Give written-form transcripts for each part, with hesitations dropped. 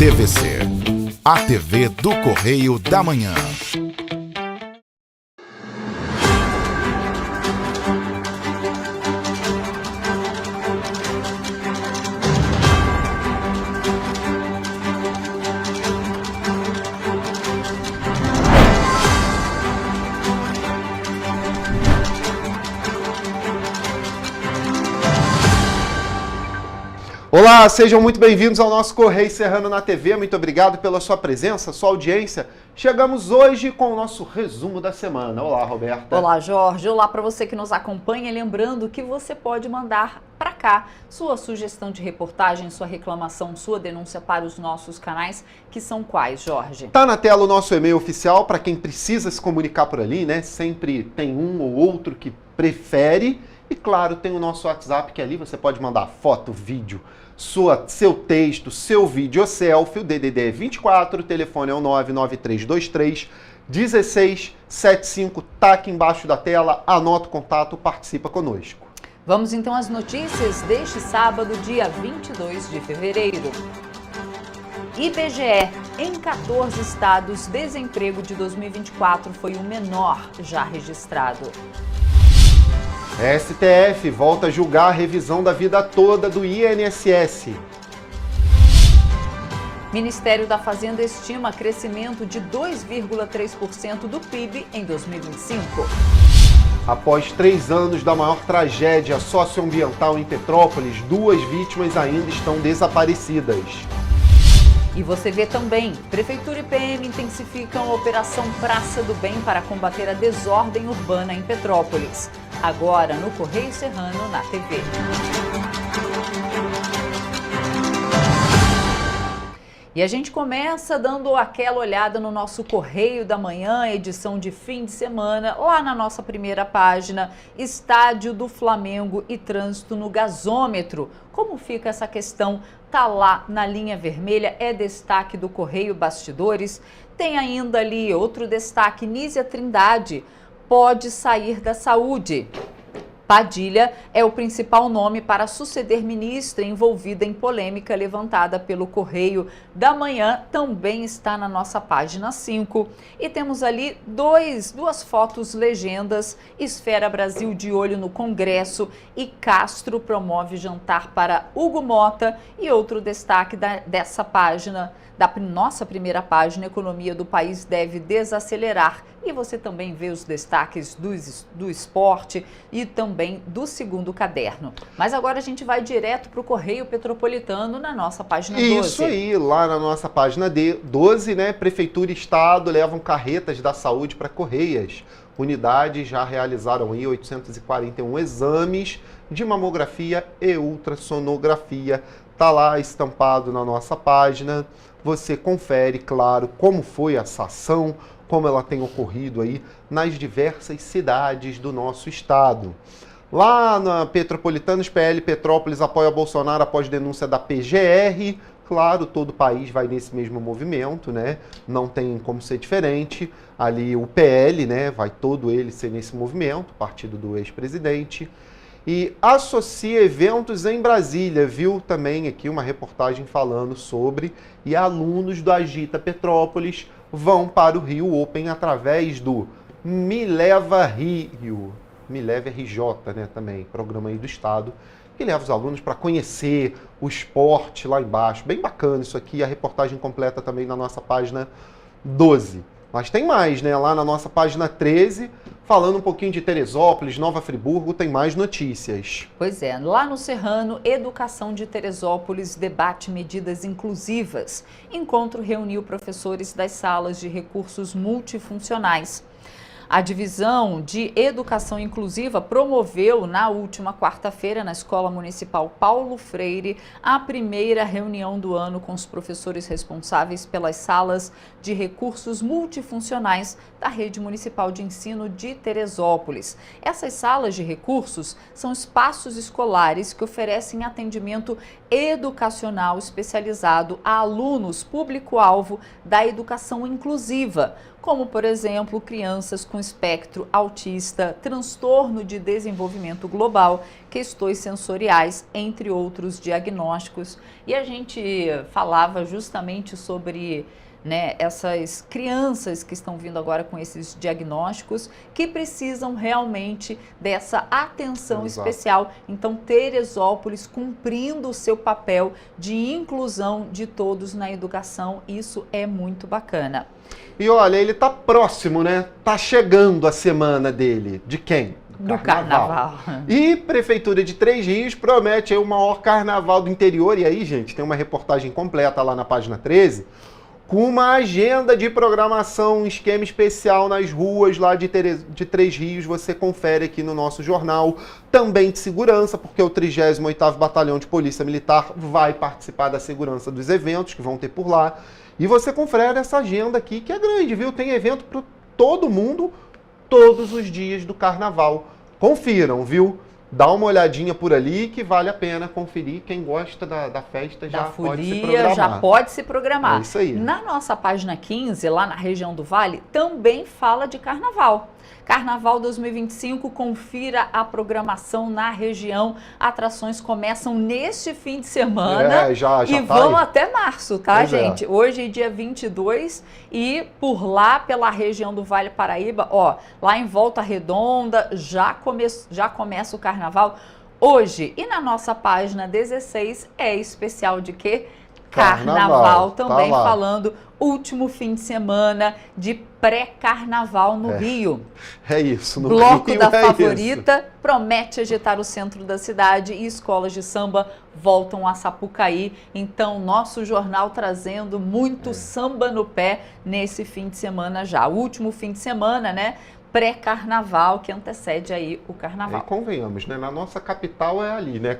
TVC, a TV do Correio da Manhã. Olá, sejam muito bem-vindos ao nosso Correio Serrano na TV. Muito obrigado pela sua presença, sua audiência. Chegamos hoje com o nosso resumo da semana. Olá, Roberta. Olá, Jorge. Olá para você que nos acompanha. Lembrando que você pode mandar para cá sua sugestão de reportagem, sua reclamação, sua denúncia para os nossos canais, que são quais, Jorge? Tá na tela o nosso e-mail oficial para quem precisa se comunicar por ali, né? Sempre tem um ou outro que prefere. E claro, tem o nosso WhatsApp, que ali você pode mandar foto, vídeo, seu texto, seu vídeo ou selfie. O DDD é 24, o telefone é o 99323 1675. Tá aqui embaixo da tela, anota o contato, participa conosco. Vamos então às notícias deste sábado, dia 22 de fevereiro. IBGE, em 14 estados, desemprego de 2024 foi o menor já registrado. STF volta a julgar a revisão da vida toda do INSS. Ministério da Fazenda estima crescimento de 2,3% do PIB em 2025. Após 3 anos da maior tragédia socioambiental em Petrópolis, 2 vítimas ainda estão desaparecidas. E você vê também, Prefeitura e PM intensificam a Operação Praça do Bem para combater a desordem urbana em Petrópolis. Agora no Correio Serrano na TV. E a gente começa dando aquela olhada no nosso Correio da Manhã, edição de fim de semana, lá na nossa primeira página, Estádio do Flamengo e trânsito no gasômetro. Como fica essa questão? Tá lá na linha vermelha, é destaque do Correio Bastidores. Tem ainda ali outro destaque, Nízia Trindade pode sair da saúde. Padilha é o principal nome para suceder ministra envolvida em polêmica levantada pelo Correio da Manhã, também está na nossa página 5. E temos ali duas fotos legendas, Esfera Brasil de olho no Congresso e Castro promove jantar para Hugo Mota. E outro destaque dessa página, da nossa primeira página, economia do país deve desacelerar. E você também vê os destaques do esporte e também do segundo caderno. Mas agora a gente vai direto para o Correio Petropolitano na nossa página 12. Isso aí, lá na nossa página 12, né? Prefeitura e Estado levam carretas da saúde para Correias. Unidades já realizaram aí 841 exames de mamografia e ultrassonografia. Tá lá estampado na nossa página. Você confere, claro, como foi essa ação, como ela tem ocorrido aí nas diversas cidades do nosso estado. Lá na Petropolitanos, PL Petrópolis apoia Bolsonaro após denúncia da PGR. Claro, todo o país vai nesse mesmo movimento, né? Não tem como ser diferente. Ali o PL, né? Vai todo ele ser nesse movimento, partido do ex-presidente. E associa eventos em Brasília, viu também aqui uma reportagem falando sobre, e alunos do Agita Petrópolis vão para o Rio Open através do Me Leva Rio, Me Leva RJ, né, também, programa aí do estado, que leva os alunos para conhecer o esporte lá embaixo. Bem bacana isso aqui, a reportagem completa também na nossa página 12. Mas tem mais, né? Lá na nossa página 13, falando um pouquinho de Teresópolis, Nova Friburgo, tem mais notícias. Pois é, lá no Serrano, Educação de Teresópolis debate medidas inclusivas. Encontro reuniu professores das salas de recursos multifuncionais. A Divisão de Educação Inclusiva promoveu na última quarta-feira na Escola Municipal Paulo Freire a primeira reunião do ano com os professores responsáveis pelas salas de recursos multifuncionais da Rede Municipal de Ensino de Teresópolis. Essas salas de recursos são espaços escolares que oferecem atendimento educacional especializado a alunos público-alvo da educação inclusiva, como, por exemplo, crianças com espectro autista, transtorno de desenvolvimento global, questões sensoriais, entre outros diagnósticos. E a gente falava justamente sobre, né, essas crianças que estão vindo agora com esses diagnósticos que precisam realmente dessa atenção especial. Então, Teresópolis cumprindo o seu papel de inclusão de todos na educação, isso é muito bacana. E olha, ele tá próximo, né? Tá chegando a semana dele. De quem? Do carnaval. E Prefeitura de Três Rios promete aí o maior carnaval do interior. E aí, gente, tem uma reportagem completa lá na página 13, com uma agenda de programação, um esquema especial nas ruas lá de Três Rios. Você confere aqui no nosso jornal. Também de segurança, porque o 38º Batalhão de Polícia Militar vai participar da segurança dos eventos que vão ter por lá. E você confere essa agenda aqui, que é grande, viu? Tem evento para todo mundo, todos os dias do carnaval. Confiram, viu? Dá uma olhadinha por ali que vale a pena conferir. Quem gosta da festa já pode se programar. Já pode se programar. É isso aí. Na nossa página 15, lá na região do Vale, também fala de carnaval. Carnaval 2025, confira a programação na região. Atrações começam neste fim de semana e vão até março, tá, gente? Hoje é dia 22 e por lá, pela região do Vale Paraíba, ó, lá em Volta Redonda, já começa o carnaval hoje. E na nossa página 16 é especial de quê? Carnaval também, tá, falando último fim de semana de pré-carnaval no Rio. É isso, no Bloco Rio da Favorita promete agitar o centro da cidade e escolas de samba voltam a Sapucaí. Então, nosso jornal trazendo muito samba no pé nesse fim de semana já. O último fim de semana, né? Pré-carnaval, que antecede aí o carnaval. E convenhamos, né? Na nossa capital é ali, né?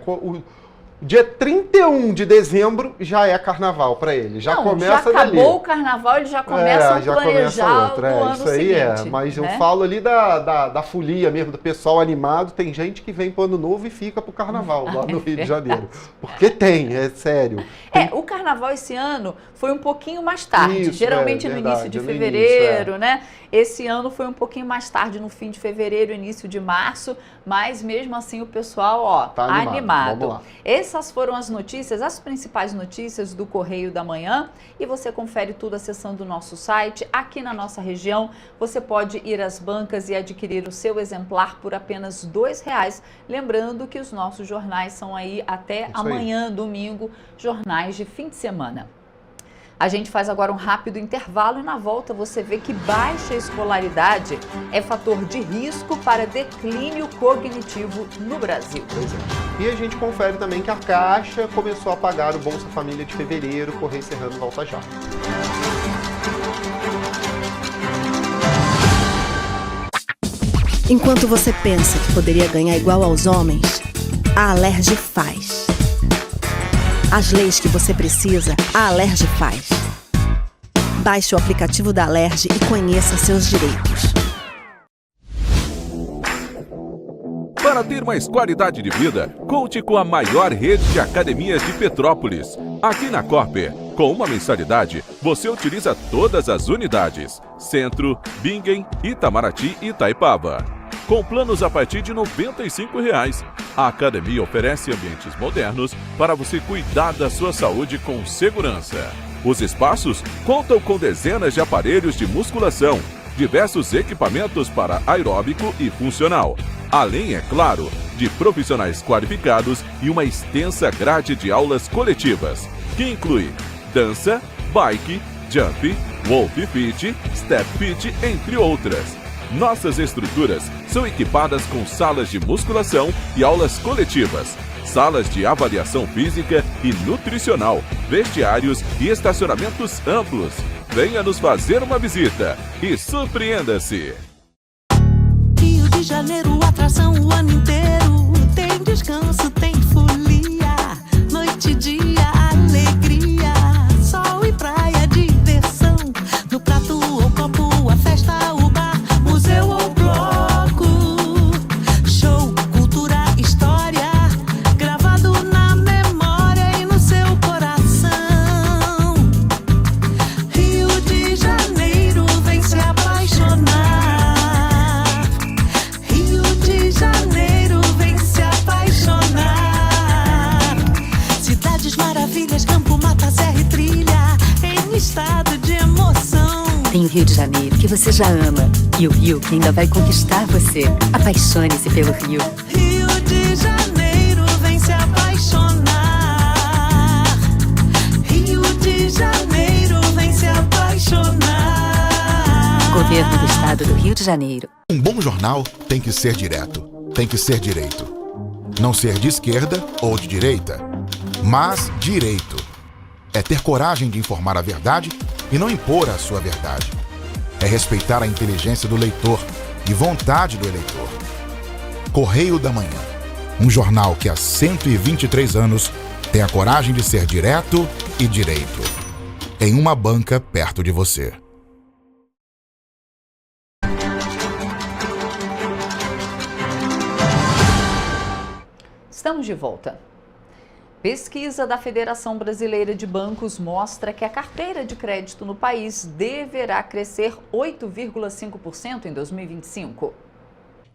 Dia 31 de dezembro já é carnaval para ele. Já começa já dali. Acabou o carnaval, ele já começa a planejar o ano isso aí seguinte. Mas né? eu falo ali da folia mesmo, do pessoal animado. Tem gente que vem para o ano novo e fica pro carnaval lá no Rio de Janeiro. Porque é sério. O carnaval esse ano foi um pouquinho mais tarde. Isso, geralmente no início de fevereiro, né? Esse ano foi um pouquinho mais tarde, no fim de fevereiro, início de março, mas mesmo assim o pessoal, ó, tá animado. Vamos lá. Essas foram as notícias, as principais notícias do Correio da Manhã, e você confere tudo acessando o nosso site. Aqui na nossa região, você pode ir às bancas e adquirir o seu exemplar por apenas R$2. Lembrando que os nossos jornais são aí até amanhã, domingo, jornais de fim de semana. A gente faz agora um rápido intervalo e na volta você vê que baixa escolaridade é fator de risco para declínio cognitivo no Brasil. E a gente confere também que a Caixa começou a pagar o Bolsa Família de fevereiro. Correio Serrano volta já. Enquanto você pensa que poderia ganhar igual aos homens, a Alerj faz. As leis que você precisa, a Alerj faz. Baixe o aplicativo da Alerj e conheça seus direitos. Para ter mais qualidade de vida, conte com a maior rede de academias de Petrópolis. Aqui na Corper, com uma mensalidade, você utiliza todas as unidades: Centro, Bingen, Itamaraty e Itaipava. Com planos a partir de R$ 95,00. A academia oferece ambientes modernos para você cuidar da sua saúde com segurança. Os espaços contam com dezenas de aparelhos de musculação, diversos equipamentos para aeróbico e funcional, além, é claro, de profissionais qualificados e uma extensa grade de aulas coletivas, que inclui dança, bike, jump, wolf fit, step fit, entre outras. Nossas estruturas são equipadas com salas de musculação e aulas coletivas, salas de avaliação física e nutricional, vestiários e estacionamentos amplos. Venha nos fazer uma visita e surpreenda-se! Rio de Janeiro, atração o ano inteiro. Tem descanso, tem folia, noite e dia, alegria, sol e praia, diversão. No prato ou copo, a festa, o bar, museu ou bloco. Show, cultura, história, gravado na memória e no seu coração. Rio de Janeiro, vem se abraçar. um Rio de Janeiro que você já ama e o Rio que ainda vai conquistar você. Apaixone-se pelo Rio. Rio de Janeiro, vem se apaixonar. Rio de Janeiro, vem se apaixonar. Governo do Estado do Rio de Janeiro. Um bom jornal tem que ser direto, tem que ser direito. Não ser de esquerda ou de direita, mas direito. É ter coragem de informar a verdade e não impor a sua verdade. É respeitar a inteligência do leitor e vontade do eleitor. Correio da Manhã, um jornal que há 123 anos tem a coragem de ser direto e direito. Em uma banca perto de você. Estamos de volta. Pesquisa da Federação Brasileira de Bancos mostra que a carteira de crédito no país deverá crescer 8,5% em 2025.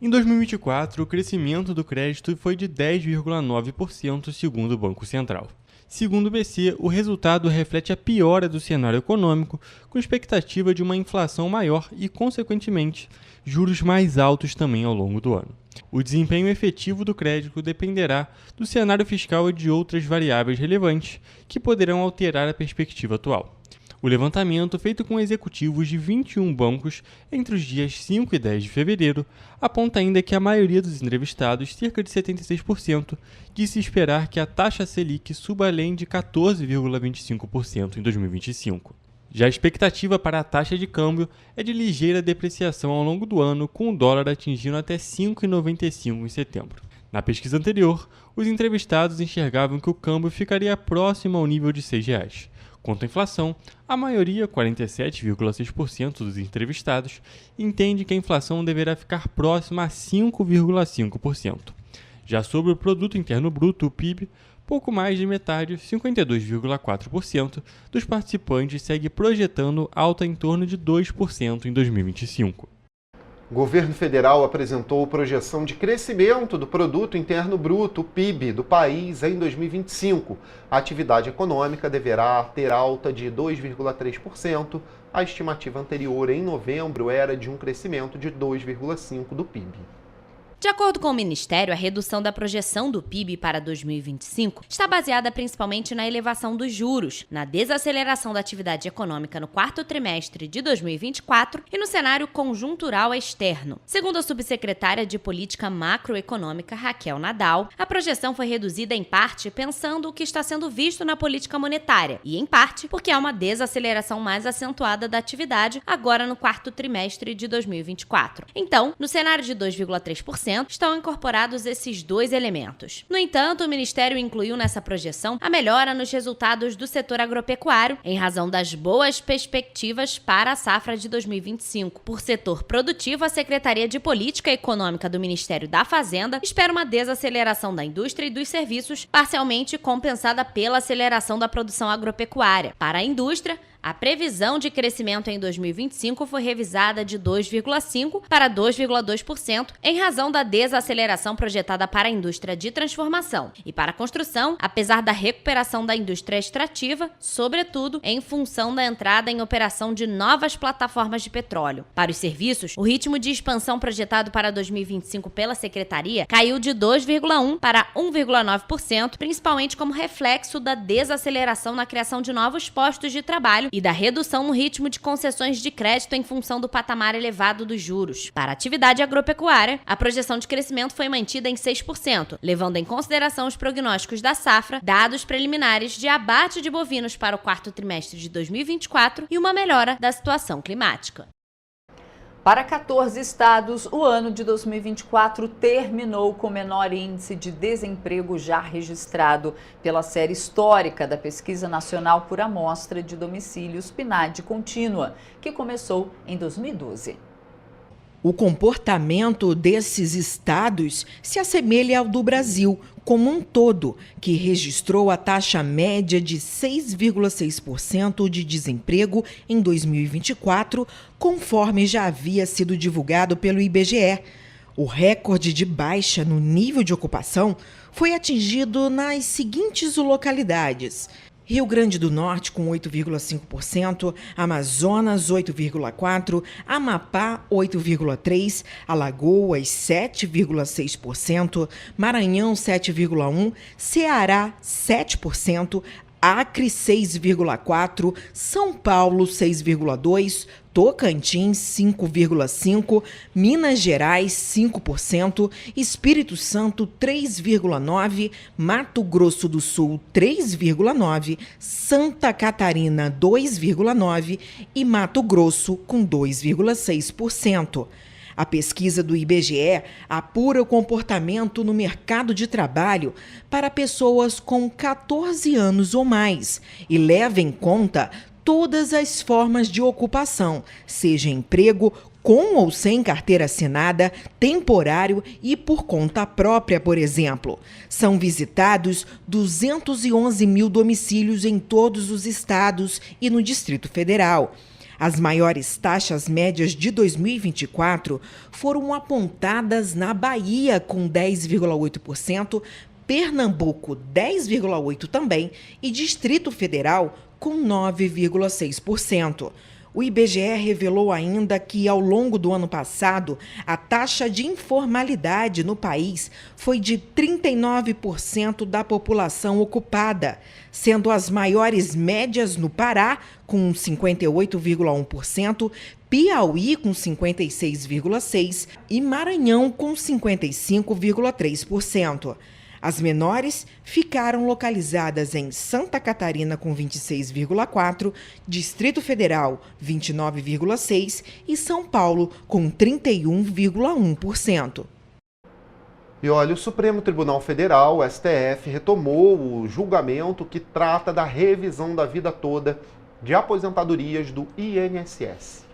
Em 2024, o crescimento do crédito foi de 10,9%, segundo o Banco Central. Segundo o BC, o resultado reflete a piora do cenário econômico, com expectativa de uma inflação maior e, consequentemente, juros mais altos também ao longo do ano. O desempenho efetivo do crédito dependerá do cenário fiscal e de outras variáveis relevantes que poderão alterar a perspectiva atual. O levantamento, feito com executivos de 21 bancos entre os dias 5 e 10 de fevereiro, aponta ainda que a maioria dos entrevistados, cerca de 76%, disse esperar que a taxa Selic suba além de 14,25% em 2025. Já a expectativa para a taxa de câmbio é de ligeira depreciação ao longo do ano, com o dólar atingindo até R$ 5,95 em setembro. Na pesquisa anterior, os entrevistados enxergavam que o câmbio ficaria próximo ao nível de R$ 6. Quanto à inflação, a maioria, 47,6% dos entrevistados, entende que a inflação deverá ficar próxima a 5,5%. Já sobre o Produto Interno Bruto, o PIB, pouco mais de metade, 52,4%, dos participantes segue projetando alta em torno de 2% em 2025. O governo federal apresentou projeção de crescimento do Produto Interno Bruto, o PIB, do país em 2025. A atividade econômica deverá ter alta de 2,3%. A estimativa anterior, em novembro, era de um crescimento de 2,5% do PIB. De acordo com o Ministério, a redução da projeção do PIB para 2025 está baseada principalmente na elevação dos juros, na desaceleração da atividade econômica no quarto trimestre de 2024 e no cenário conjuntural externo. Segundo a subsecretária de Política Macroeconômica, Raquel Nadal, a projeção foi reduzida em parte pensando o que está sendo visto na política monetária e, em parte, porque há uma desaceleração mais acentuada da atividade agora no quarto trimestre de 2024. Então, no cenário de 2,3%, estão incorporados esses dois elementos. No entanto, o Ministério incluiu nessa projeção a melhora nos resultados do setor agropecuário, em razão das boas perspectivas para a safra de 2025. Por setor produtivo, a Secretaria de Política Econômica do Ministério da Fazenda espera uma desaceleração da indústria e dos serviços, parcialmente compensada pela aceleração da produção agropecuária. Para a indústria, a previsão de crescimento em 2025 foi revisada de 2,5% para 2,2% em razão da desaceleração projetada para a indústria de transformação. E para a construção, apesar da recuperação da indústria extrativa, sobretudo em função da entrada em operação de novas plataformas de petróleo. Para os serviços, o ritmo de expansão projetado para 2025 pela Secretaria caiu de 2,1% para 1,9%, principalmente como reflexo da desaceleração na criação de novos postos de trabalho e da redução no ritmo de concessões de crédito em função do patamar elevado dos juros. Para a atividade agropecuária, a projeção de crescimento foi mantida em 6%, levando em consideração os prognósticos da safra, dados preliminares de abate de bovinos para o quarto trimestre de 2024 e uma melhora da situação climática. Para 14 estados, o ano de 2024 terminou com o menor índice de desemprego já registrado pela série histórica da Pesquisa Nacional por Amostra de Domicílios PNAD Contínua, que começou em 2012. O comportamento desses estados se assemelha ao do Brasil como um todo, que registrou a taxa média de 6,6% de desemprego em 2024, conforme já havia sido divulgado pelo IBGE. O recorde de baixa no nível de ocupação foi atingido nas seguintes localidades: Rio Grande do Norte com 8,5%, Amazonas 8,4%, Amapá 8,3%, Alagoas 7,6%, Maranhão 7,1%, Ceará 7%, Acre 6,4%, São Paulo 6,2%, Tocantins 5,5%, Minas Gerais 5%, Espírito Santo 3,9%, Mato Grosso do Sul 3,9%, Santa Catarina 2,9% e Mato Grosso com 2,6%. A pesquisa do IBGE apura o comportamento no mercado de trabalho para pessoas com 14 anos ou mais e leva em conta todas as formas de ocupação, seja emprego com ou sem carteira assinada, temporário e por conta própria, por exemplo. São visitados 211 mil domicílios em todos os estados e no Distrito Federal. As maiores taxas médias de 2024 foram apontadas na Bahia, com 10,8%, Pernambuco, 10,8% também, e Distrito Federal, com 9,6%. O IBGE revelou ainda que, ao longo do ano passado, a taxa de informalidade no país foi de 39% da população ocupada, sendo as maiores médias no Pará, com 58,1%, Piauí, com 56,6% e Maranhão, com 55,3%. As menores ficaram localizadas em Santa Catarina, com 26,4%, Distrito Federal, 29,6% e São Paulo, com 31,1%. E olha, o Supremo Tribunal Federal, o STF, retomou o julgamento que trata da revisão da vida toda de aposentadorias do INSS.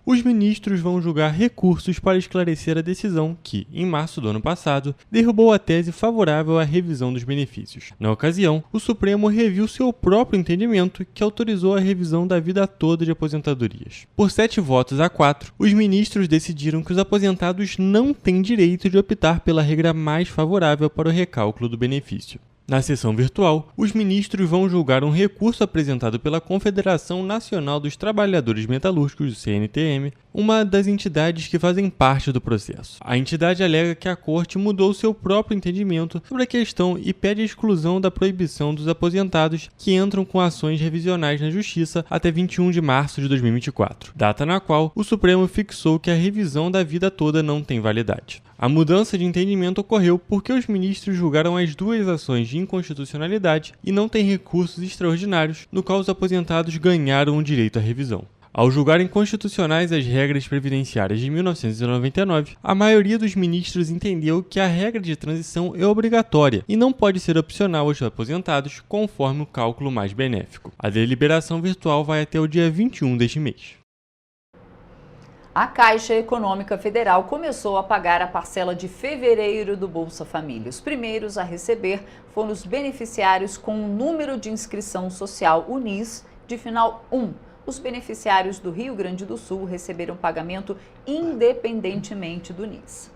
Os ministros vão julgar recursos para esclarecer a decisão que, em março do ano passado, derrubou a tese favorável à revisão dos benefícios. Na ocasião, o Supremo reviu seu próprio entendimento que autorizou a revisão da vida toda de aposentadorias. Por 7 votos a 4, os ministros decidiram que os aposentados não têm direito de optar pela regra mais favorável para o recálculo do benefício. Na sessão virtual, os ministros vão julgar um recurso apresentado pela Confederação Nacional dos Trabalhadores Metalúrgicos, CNTM, uma das entidades que fazem parte do processo. A entidade alega que a Corte mudou seu próprio entendimento sobre a questão e pede a exclusão da proibição dos aposentados que entram com ações revisionais na Justiça até 21 de março de 2024, data na qual o Supremo fixou que a revisão da vida toda não tem validade. A mudança de entendimento ocorreu porque os ministros julgaram as duas ações de inconstitucionalidade e não têm recursos extraordinários, no qual os aposentados ganharam o direito à revisão. Ao julgarem constitucionais as regras previdenciárias de 1999, a maioria dos ministros entendeu que a regra de transição é obrigatória e não pode ser opcional aos aposentados, conforme o cálculo mais benéfico. A deliberação virtual vai até o dia 21 deste mês. A Caixa Econômica Federal começou a pagar a parcela de fevereiro do Bolsa Família. Os primeiros a receber foram os beneficiários com o número de inscrição social UNIS de final 1. Os beneficiários do Rio Grande do Sul receberam pagamento independentemente do NIS.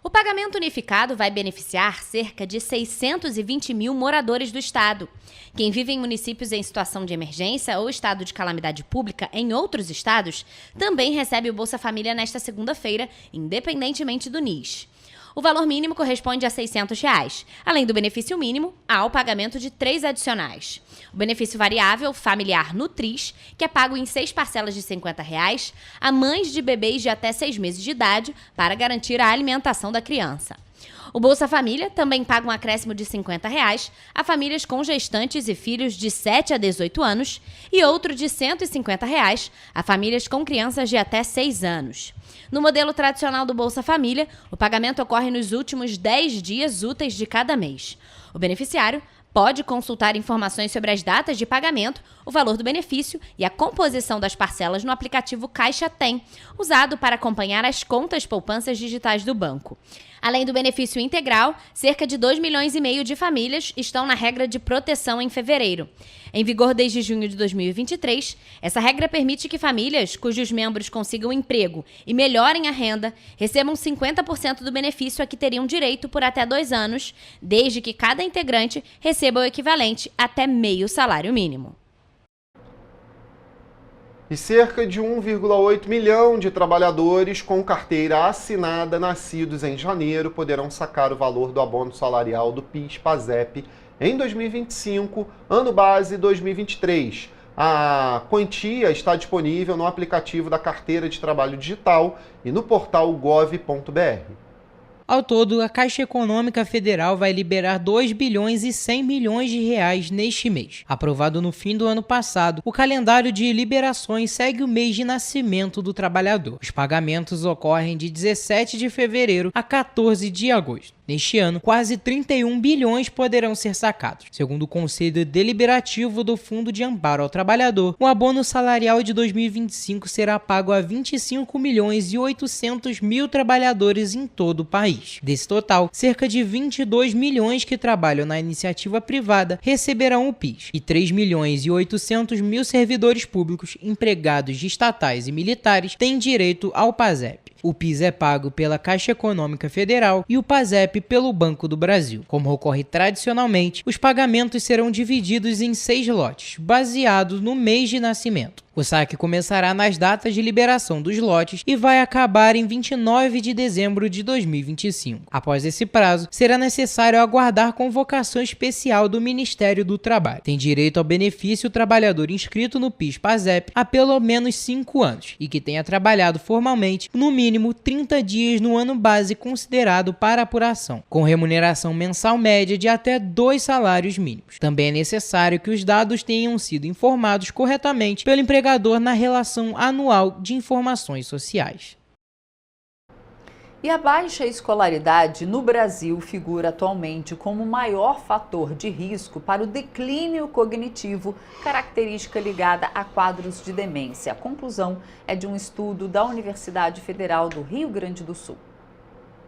O pagamento unificado vai beneficiar cerca de 620 mil moradores do estado. Quem vive em municípios em situação de emergência ou estado de calamidade pública em outros estados também recebe o Bolsa Família nesta segunda-feira, independentemente do NIS. O valor mínimo corresponde a R$ 600. Além do benefício mínimo, há o pagamento de 3 adicionais. O benefício variável familiar Nutris, que é pago em 6 parcelas de R$ 50, a mães de bebês de até 6 meses de idade para garantir a alimentação da criança. O Bolsa Família também paga um acréscimo de R$ 50 a famílias com gestantes e filhos de 7 a 18 anos e outro de R$ 150 a famílias com crianças de até 6 anos. No modelo tradicional do Bolsa Família, o pagamento ocorre nos últimos 10 dias úteis de cada mês. O beneficiário pode consultar informações sobre as datas de pagamento, o valor do benefício e a composição das parcelas no aplicativo Caixa Tem, usado para acompanhar as contas poupanças digitais do banco. Além do benefício integral, cerca de 2,5 milhões de famílias estão na regra de proteção em fevereiro. Em vigor desde junho de 2023, essa regra permite que famílias cujos membros consigam emprego e melhorem a renda recebam 50% do benefício a que teriam direito por até 2 anos, desde que cada integrante receba receba o equivalente até meio salário mínimo. E cerca de 1,8 milhão de trabalhadores com carteira assinada nascidos em janeiro poderão sacar o valor do abono salarial do PIS/PASEP em 2025, ano base 2023. A quantia está disponível no aplicativo da Carteira de Trabalho Digital e no portal gov.br. Ao todo, a Caixa Econômica Federal vai liberar 2 bilhões e 100 milhões de reais neste mês. Aprovado no fim do ano passado, o calendário de liberações segue o mês de nascimento do trabalhador. Os pagamentos ocorrem de 17 de fevereiro a 14 de agosto. Neste ano, quase 31 bilhões poderão ser sacados. Segundo o Conselho Deliberativo do Fundo de Amparo ao Trabalhador, o abono salarial de 2025 será pago a 25 milhões e 800 mil trabalhadores em todo o país. Desse total, cerca de 22 milhões que trabalham na iniciativa privada receberão o PIS e 3 milhões e 800 mil servidores públicos, empregados de estatais e militares têm direito ao PASEP. O PIS é pago pela Caixa Econômica Federal e o PASEP pelo Banco do Brasil. Como ocorre tradicionalmente, os pagamentos serão divididos em 6 lotes, baseados no mês de nascimento. O saque começará nas datas de liberação dos lotes e vai acabar em 29 de dezembro de 2025. Após esse prazo, será necessário aguardar convocação especial do Ministério do Trabalho. Tem direito ao benefício o trabalhador inscrito no PIS/PASEP há pelo menos 5 anos e que tenha trabalhado formalmente no mínimo 30 dias no ano base considerado para apuração, com remuneração mensal média de até 2 salários mínimos. Também é necessário que os dados tenham sido informados corretamente pelo empregador na relação anual de informações sociais. E a baixa escolaridade no Brasil figura atualmente como o maior fator de risco para o declínio cognitivo, característica ligada a quadros de demência. A conclusão é de um estudo da Universidade Federal do Rio Grande do Sul.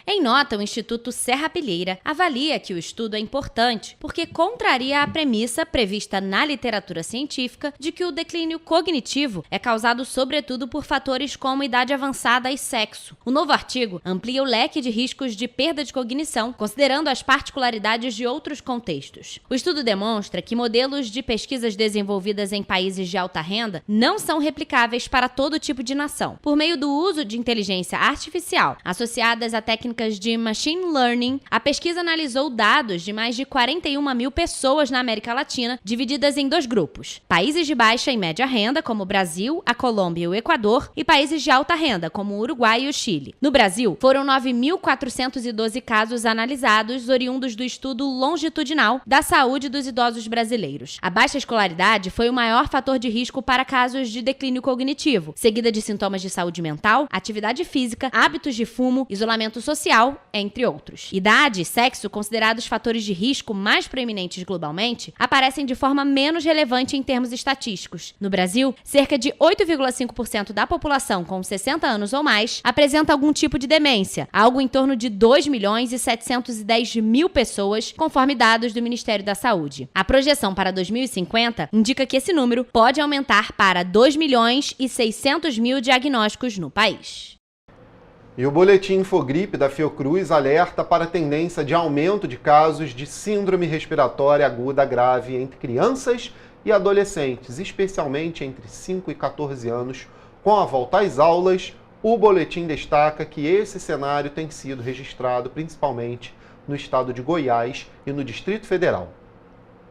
Em nota, o Instituto Serra Pilheira avalia que o estudo é importante porque contraria a premissa prevista na literatura científica de que o declínio cognitivo é causado sobretudo por fatores como idade avançada e sexo. O novo artigo amplia o leque de riscos de perda de cognição, considerando as particularidades de outros contextos. O estudo demonstra que modelos de pesquisas desenvolvidas em países de alta renda não são replicáveis para todo tipo de nação. Por meio do uso de inteligência artificial associadas a técnicas de machine learning, a pesquisa analisou dados de mais de 41 mil pessoas na América Latina, divididas em 2 grupos: países de baixa e média renda, como o Brasil, a Colômbia e o Equador, e países de alta renda, como o Uruguai e o Chile. No Brasil, foram 9.412 casos analisados, oriundos do estudo longitudinal da saúde dos idosos brasileiros. A baixa escolaridade foi o maior fator de risco para casos de declínio cognitivo, seguida de sintomas de saúde mental, atividade física, hábitos de fumo, isolamento social, entre outros. Idade e sexo, considerados fatores de risco mais proeminentes globalmente, aparecem de forma menos relevante em termos estatísticos. No Brasil, cerca de 8,5% da população com 60 anos ou mais apresenta algum tipo de demência, algo em torno de 2 milhões e 710 mil pessoas, conforme dados do Ministério da Saúde. A projeção para 2050 indica que esse número pode aumentar para 2 milhões e 600 mil diagnósticos no país. E o boletim Infogripe da Fiocruz alerta para a tendência de aumento de casos de síndrome respiratória aguda grave entre crianças e adolescentes, especialmente entre 5 e 14 anos. Com a volta às aulas, o boletim destaca que esse cenário tem sido registrado principalmente no estado de Goiás e no Distrito Federal.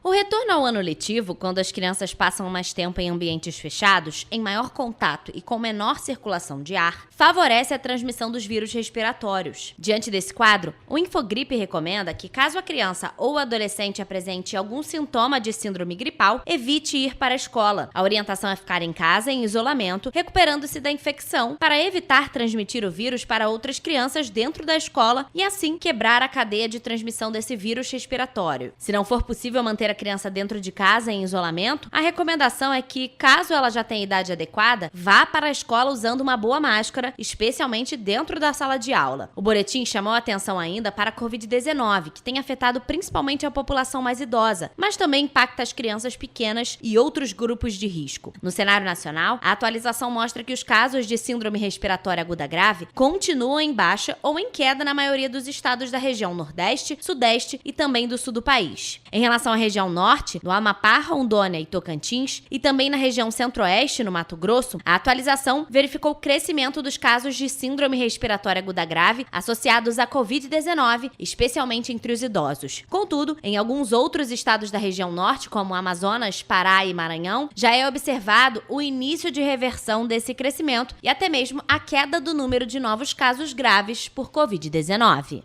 O retorno ao ano letivo, quando as crianças passam mais tempo em ambientes fechados, em maior contato e com menor circulação de ar, favorece a transmissão dos vírus respiratórios. Diante desse quadro, o Infogripe recomenda que, caso a criança ou o adolescente apresente algum sintoma de síndrome gripal, evite ir para a escola. A orientação é ficar em casa em isolamento, recuperando-se da infecção, para evitar transmitir o vírus para outras crianças dentro da escola e, assim, quebrar a cadeia de transmissão desse vírus respiratório. Se não for possível manter a a criança dentro de casa em isolamento, a recomendação é que, caso ela já tenha idade adequada, vá para a escola usando uma boa máscara, especialmente dentro da sala de aula. O boletim chamou a atenção ainda para a Covid-19, que tem afetado principalmente a população mais idosa, mas também impacta as crianças pequenas e outros grupos de risco. No cenário nacional, a atualização mostra que os casos de síndrome respiratória aguda grave continuam em baixa ou em queda na maioria dos estados da região Nordeste, Sudeste e também do Sul do país. Em relação à região Norte, no Amapá, Rondônia e Tocantins, e também na região Centro-Oeste, no Mato Grosso, a atualização verificou o crescimento dos casos de síndrome respiratória aguda grave associados à Covid-19, especialmente entre os idosos. Contudo, em alguns outros estados da região Norte, como Amazonas, Pará e Maranhão, já é observado o início de reversão desse crescimento e até mesmo a queda do número de novos casos graves por Covid-19.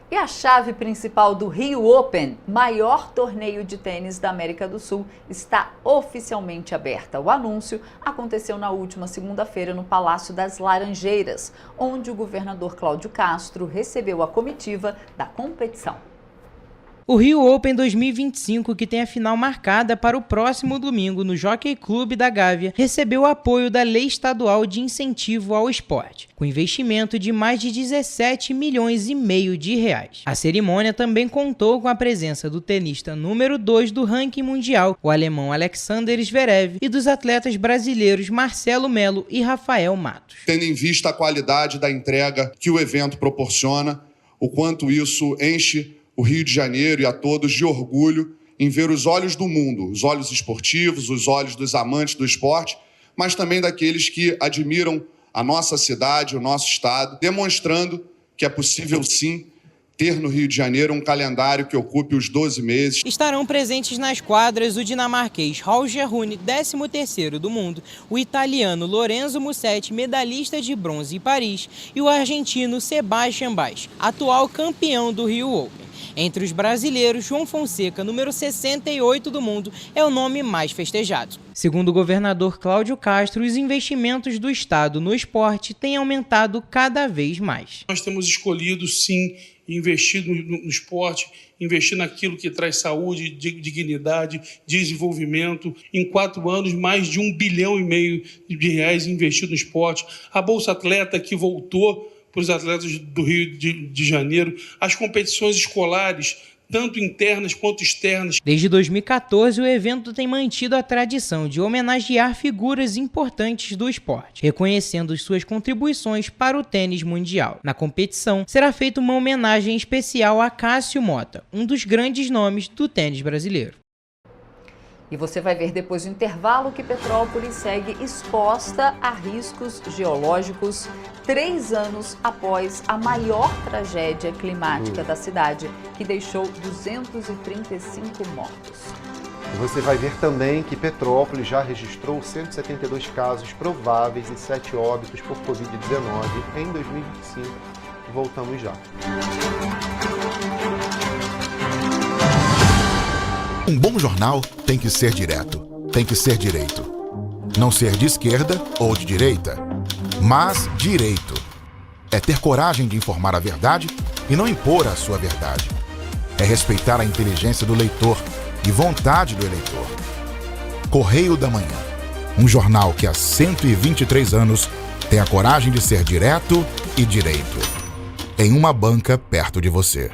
E a chave principal do Rio Open, maior torneio de tênis da América do Sul, está oficialmente aberta. O anúncio aconteceu na última segunda-feira no Palácio das Laranjeiras, onde o governador Cláudio Castro recebeu a comitiva da competição. O Rio Open 2025, que tem a final marcada para o próximo domingo no Jockey Club da Gávea, recebeu o apoio da Lei Estadual de Incentivo ao Esporte, com investimento de mais de 17 milhões e meio de reais. A cerimônia também contou com a presença do tenista número 2 do ranking mundial, o alemão Alexander Zverev, e dos atletas brasileiros Marcelo Melo e Rafael Matos. Tendo em vista a qualidade da entrega que o evento proporciona, o quanto isso enche o Rio de Janeiro e a todos de orgulho em ver os olhos do mundo, os olhos esportivos, os olhos dos amantes do esporte, mas também daqueles que admiram a nossa cidade, o nosso estado, demonstrando que é possível sim ter no Rio de Janeiro um calendário que ocupe os 12 meses. Estarão presentes nas quadras o dinamarquês Roger Rune, 13º do mundo, o italiano Lorenzo Musetti, medalhista de bronze em Paris, e o argentino Sebastian Baez, atual campeão do Rio Open. Entre os brasileiros, João Fonseca, número 68 do mundo, é o nome mais festejado. Segundo o governador Cláudio Castro, os investimentos do Estado no esporte têm aumentado cada vez mais. Nós temos escolhido, sim, investir no esporte, investir naquilo que traz saúde, dignidade, desenvolvimento. Em 4 anos, mais de 1,5 bilhão de reais investido no esporte. A Bolsa Atleta, que voltou para os atletas do Rio de Janeiro, as competições escolares, tanto internas quanto externas. Desde 2014, o evento tem mantido a tradição de homenagear figuras importantes do esporte, reconhecendo suas contribuições para o tênis mundial. Na competição, será feita uma homenagem especial a Cássio Mota, um dos grandes nomes do tênis brasileiro. E você vai ver depois do intervalo que Petrópolis segue exposta a riscos geológicos 3 anos após a maior tragédia climática da cidade, que deixou 235 mortos. E você vai ver também que Petrópolis já registrou 172 casos prováveis e 7 óbitos por Covid-19 em 2025. Voltamos já. Um bom jornal tem que ser direto, tem que ser direito. Não ser de esquerda ou de direita, mas direito. É ter coragem de informar a verdade e não impor a sua verdade. É respeitar a inteligência do leitor e vontade do eleitor. Correio da Manhã, um jornal que há 123 anos tem a coragem de ser direto e direito. Em uma banca perto de você.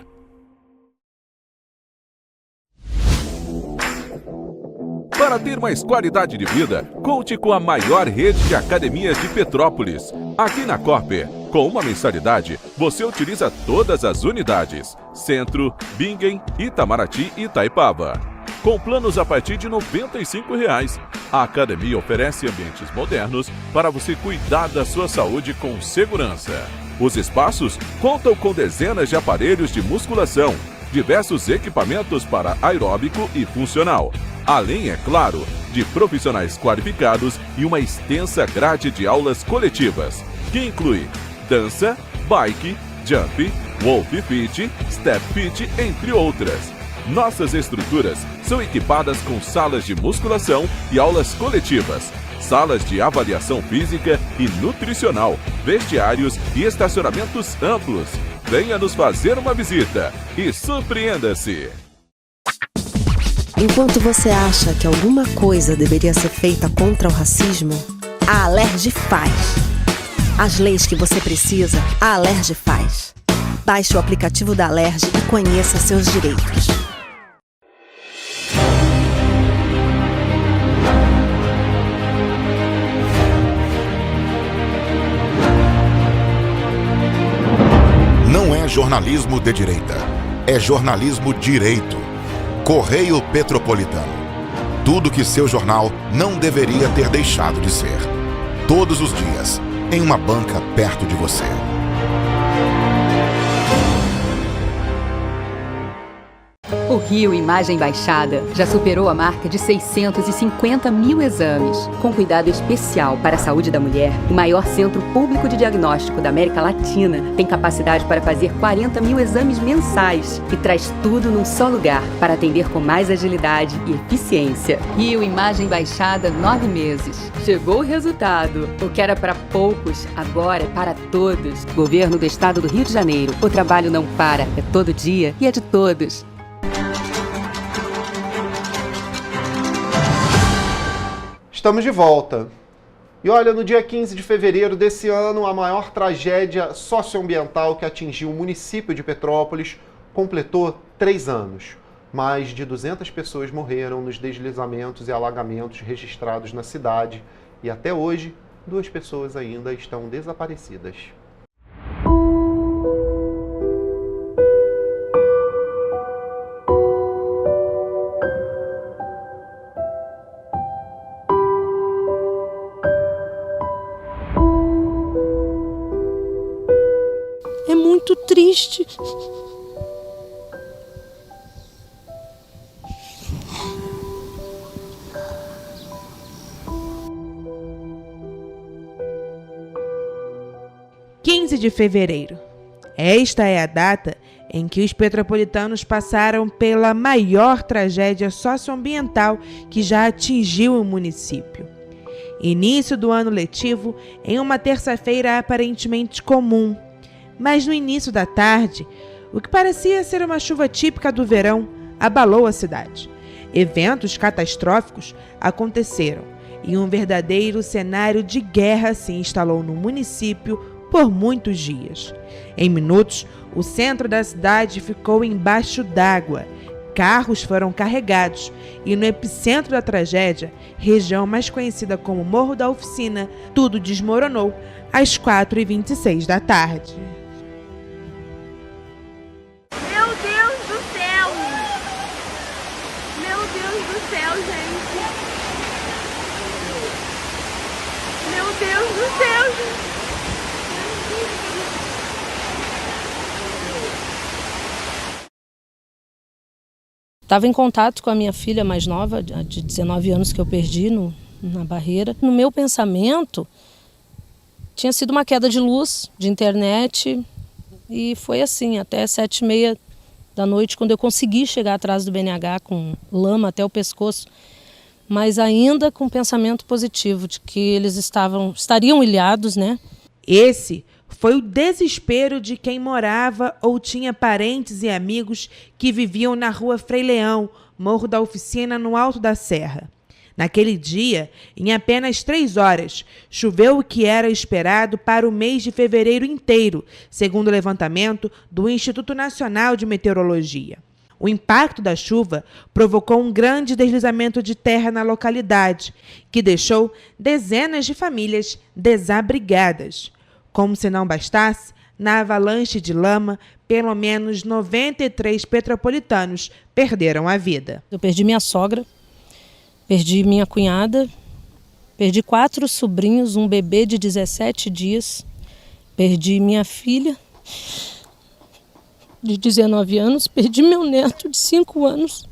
Para ter mais qualidade de vida, conte com a maior rede de academias de Petrópolis. Aqui na Corper, com uma mensalidade, você utiliza todas as unidades: Centro, Bingen, Itamaraty e Itaipava. Com planos a partir de R$ 95,00. A academia oferece ambientes modernos para você cuidar da sua saúde com segurança. Os espaços contam com dezenas de aparelhos de musculação, diversos equipamentos para aeróbico e funcional. Além, é claro, de profissionais qualificados e uma extensa grade de aulas coletivas, que inclui dança, bike, jump, wolf fit, step fit, entre outras. Nossas estruturas são equipadas com salas de musculação e aulas coletivas, salas de avaliação física e nutricional, vestiários e estacionamentos amplos. Venha nos fazer uma visita e surpreenda-se! Enquanto você acha que alguma coisa deveria ser feita contra o racismo, a Alerj faz. As leis que você precisa, a Alerj faz. Baixe o aplicativo da Alerj e conheça seus direitos. Não é jornalismo de direita, é jornalismo direito. Correio Petropolitano. Tudo que seu jornal não deveria ter deixado de ser. Todos os dias, em uma banca perto de você. O Rio Imagem Baixada já superou a marca de 650 mil exames. Com cuidado especial para a saúde da mulher, o maior centro público de diagnóstico da América Latina tem capacidade para fazer 40 mil exames mensais e traz tudo num só lugar para atender com mais agilidade e eficiência. Rio Imagem Baixada, 9 meses. Chegou o resultado. O que era para poucos, agora é para todos. Governo do Estado do Rio de Janeiro. O trabalho não para, é todo dia e é de todos. Estamos de volta. E olha, no dia 15 de fevereiro desse ano, a maior tragédia socioambiental que atingiu o município de Petrópolis completou 3 anos. Mais de 200 pessoas morreram nos deslizamentos e alagamentos registrados na cidade e até hoje, 2 pessoas ainda estão desaparecidas. É muito triste. De fevereiro. Esta é a data em que os petropolitanos passaram pela maior tragédia socioambiental que já atingiu o município. Início do ano letivo em uma terça-feira aparentemente comum, mas no início da tarde, o que parecia ser uma chuva típica do verão abalou a cidade. Eventos catastróficos aconteceram e um verdadeiro cenário de guerra se instalou no município por muitos dias. Em minutos, o centro da cidade ficou embaixo d'água. Carros foram carregados e no epicentro da tragédia, região mais conhecida como Morro da Oficina, tudo desmoronou às 4h26 da tarde. Meu Deus do céu! Meu Deus do céu, gente! Meu Deus do céu, gente! Estava em contato com a minha filha mais nova, de 19 anos, que eu perdi na barreira. No meu pensamento, tinha sido uma queda de luz, de internet, e foi assim, até 7h30 da noite, quando eu consegui chegar atrás do BNH com lama até o pescoço, mas ainda com pensamento positivo, de que eles estariam ilhados, né? Esse foi o desespero de quem morava ou tinha parentes e amigos que viviam na rua Frei Leão, Morro da Oficina, no alto da serra. Naquele dia, em apenas 3 horas, choveu o que era esperado para o mês de fevereiro inteiro, segundo o levantamento do Instituto Nacional de Meteorologia. O impacto da chuva provocou um grande deslizamento de terra na localidade, que deixou dezenas de famílias desabrigadas. Como se não bastasse, na avalanche de lama, pelo menos 93 petropolitanos perderam a vida. Eu perdi minha sogra, perdi minha cunhada, perdi 4 sobrinhos, um bebê de 17 dias, perdi minha filha de 19 anos, perdi meu neto de 5 anos,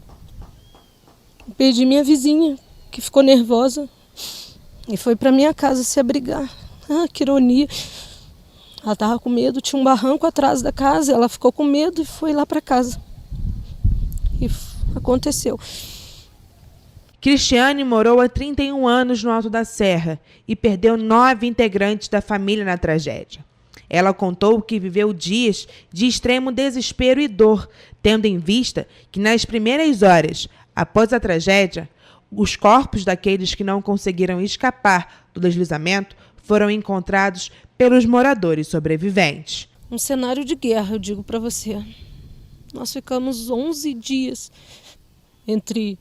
perdi minha vizinha, que ficou nervosa e foi para minha casa se abrigar. Ah, que ironia! Ela estava com medo, tinha um barranco atrás da casa, ela ficou com medo e foi lá para casa. E aconteceu. Cristiane morou há 31 anos no Alto da Serra e perdeu 9 integrantes da família na tragédia. Ela contou que viveu dias de extremo desespero e dor, tendo em vista que nas primeiras horas Após a tragédia, os corpos daqueles que não conseguiram escapar do deslizamento foram encontrados pelos moradores sobreviventes. Um cenário de guerra, eu digo para você. Nós ficamos 11 dias entre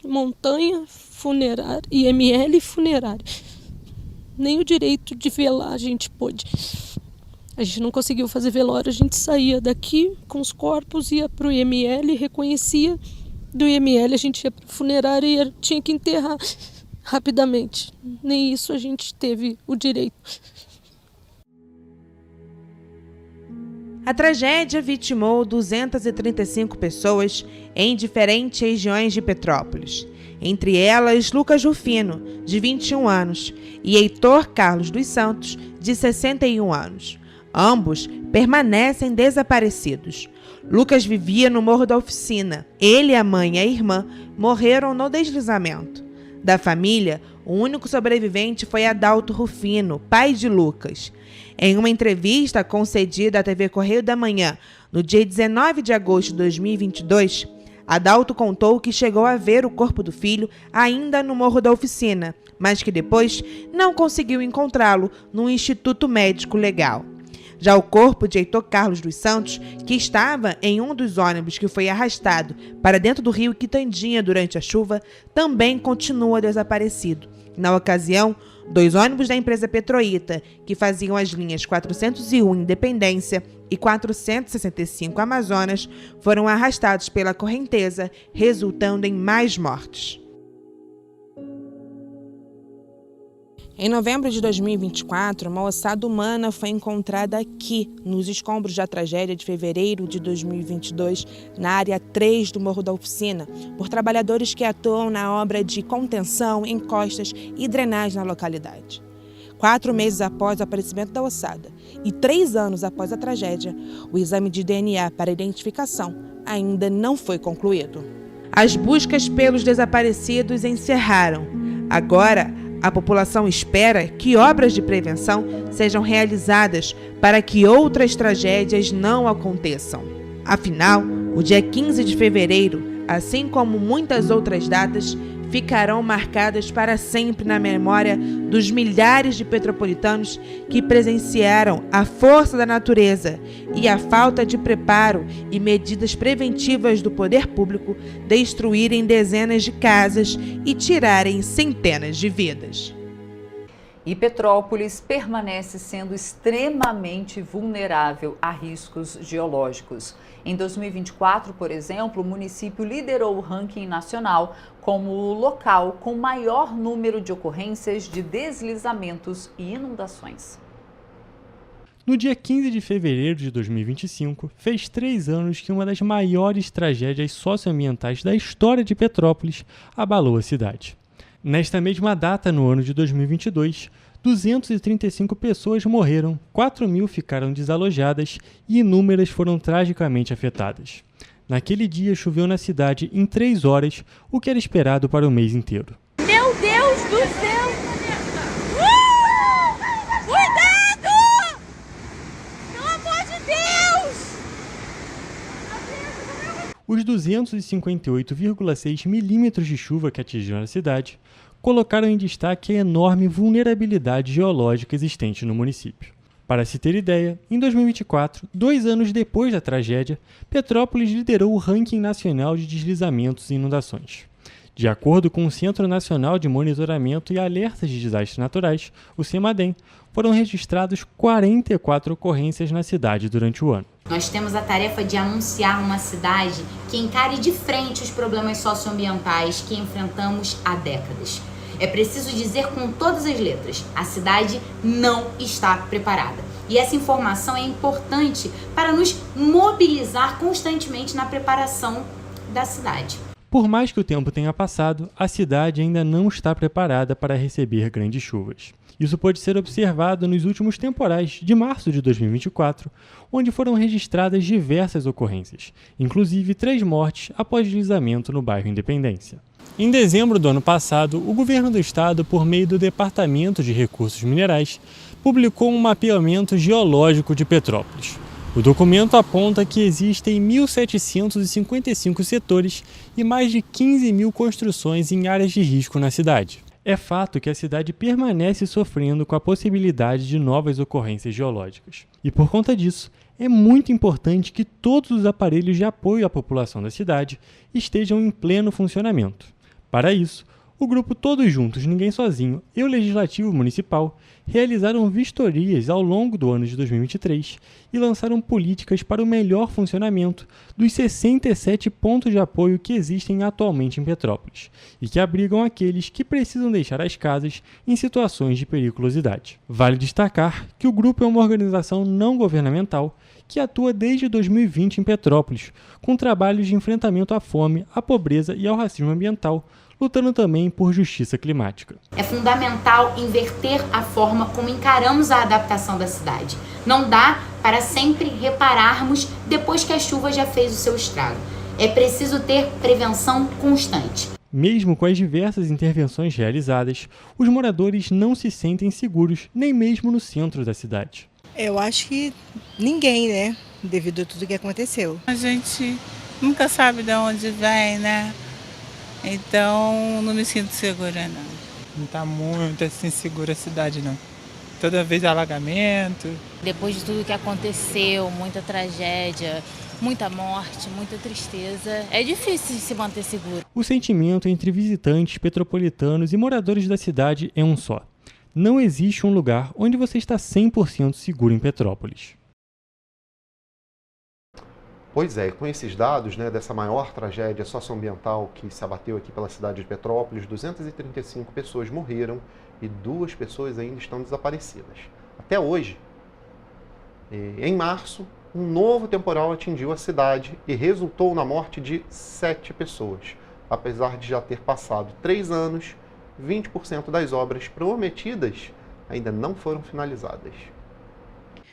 montanha funerária, IML funerária. Nem o direito de velar a gente pôde. A gente não conseguiu fazer velório, a gente saía daqui com os corpos, ia para o IML, reconhecia. Do IML a gente ia para a funerária e tinha que enterrar rapidamente. Nem isso a gente teve o direito. A tragédia vitimou 235 pessoas em diferentes regiões de Petrópolis. Entre elas, Lucas Rufino, de 21 anos, e Heitor Carlos dos Santos, de 61 anos. Ambos permanecem desaparecidos. Lucas vivia no Morro da Oficina. Ele, a mãe e a irmã morreram no deslizamento. Da família, o único sobrevivente foi Adalto Rufino, pai de Lucas. Em uma entrevista concedida à TV Correio da Manhã, no dia 19 de agosto de 2022, Adalto contou que chegou a ver o corpo do filho ainda no Morro da Oficina, mas que depois não conseguiu encontrá-lo no Instituto Médico Legal. Já o corpo de Heitor Carlos dos Santos, que estava em um dos ônibus que foi arrastado para dentro do rio Quitandinha durante a chuva, também continua desaparecido. Na ocasião, 2 ônibus da empresa Petroita, que faziam as linhas 401 Independência e 465 Amazonas, foram arrastados pela correnteza, resultando em mais mortes. Em novembro de 2024, uma ossada humana foi encontrada aqui, nos escombros da tragédia de fevereiro de 2022, na área 3 do Morro da Oficina, por trabalhadores que atuam na obra de contenção, encostas e drenagem na localidade. 4 meses após o aparecimento da ossada e 3 anos após a tragédia, o exame de DNA para identificação ainda não foi concluído. As buscas pelos desaparecidos encerraram. Agora, a população espera que obras de prevenção sejam realizadas para que outras tragédias não aconteçam. Afinal, o dia 15 de fevereiro, assim como muitas outras datas, ficarão marcadas para sempre na memória dos milhares de petropolitanos que presenciaram a força da natureza e a falta de preparo e medidas preventivas do poder público destruírem dezenas de casas e tirarem centenas de vidas. E Petrópolis permanece sendo extremamente vulnerável a riscos geológicos. Em 2024, por exemplo, o município liderou o ranking nacional como o local com maior número de ocorrências de deslizamentos e inundações. No dia 15 de fevereiro de 2025, fez 3 anos que uma das maiores tragédias socioambientais da história de Petrópolis abalou a cidade. Nesta mesma data, no ano de 2022, 235 pessoas morreram, 4.000 ficaram desalojadas e inúmeras foram tragicamente afetadas. Naquele dia, choveu na cidade em 3 horas, o que era esperado para o mês inteiro. Meu Deus do céu! Cuidado! Pelo amor de Deus! Os 258,6 milímetros de chuva que atingiram a cidade colocaram em destaque a enorme vulnerabilidade geológica existente no município. Para se ter ideia, em 2024, 2 anos depois da tragédia, Petrópolis liderou o ranking nacional de deslizamentos e inundações. De acordo com o Centro Nacional de Monitoramento e Alertas de Desastres Naturais, o CEMADEM, foram registrados 44 ocorrências na cidade durante o ano. Nós temos a tarefa de anunciar uma cidade que encare de frente os problemas socioambientais que enfrentamos há décadas. É preciso dizer com todas as letras, a cidade não está preparada. E essa informação é importante para nos mobilizar constantemente na preparação da cidade. Por mais que o tempo tenha passado, a cidade ainda não está preparada para receber grandes chuvas. Isso pode ser observado nos últimos temporais de março de 2024, onde foram registradas diversas ocorrências, inclusive 3 mortes após deslizamento no bairro Independência. Em dezembro do ano passado, o governo do estado, por meio do Departamento de Recursos Minerais, publicou um mapeamento geológico de Petrópolis. O documento aponta que existem 1.755 setores e mais de 15 mil construções em áreas de risco na cidade. É fato que a cidade permanece sofrendo com a possibilidade de novas ocorrências geológicas. E por conta disso, é muito importante que todos os aparelhos de apoio à população da cidade estejam em pleno funcionamento. Para isso, o grupo Todos Juntos, Ninguém Sozinho e o Legislativo Municipal realizaram vistorias ao longo do ano de 2023 e lançaram políticas para o melhor funcionamento dos 67 pontos de apoio que existem atualmente em Petrópolis e que abrigam aqueles que precisam deixar as casas em situações de periculosidade. Vale destacar que o grupo é uma organização não governamental que atua desde 2020 em Petrópolis, com trabalhos de enfrentamento à fome, à pobreza e ao racismo ambiental, lutando também por justiça climática. É fundamental inverter a forma como encaramos a adaptação da cidade. Não dá para sempre repararmos depois que a chuva já fez o seu estrago. É preciso ter prevenção constante. Mesmo com as diversas intervenções realizadas, os moradores não se sentem seguros, nem mesmo no centro da cidade. Eu acho que ninguém, né? Devido a tudo que aconteceu. A gente nunca sabe de onde vem, né? Então, não me sinto segura, não. Não está muito assim segura a cidade, não. Toda vez alagamento. Depois de tudo que aconteceu, muita tragédia, muita morte, muita tristeza, é difícil se manter seguro. O sentimento entre visitantes, petropolitanos e moradores da cidade é um só. Não existe um lugar onde você está 100% seguro em Petrópolis. Pois é, com esses dados, né, dessa maior tragédia socioambiental que se abateu aqui pela cidade de Petrópolis, 235 pessoas morreram e 2 pessoas ainda estão desaparecidas. Até hoje, em março, um novo temporal atingiu a cidade e resultou na morte de 7 pessoas. Apesar de já ter passado 3 anos, 20% das obras prometidas ainda não foram finalizadas.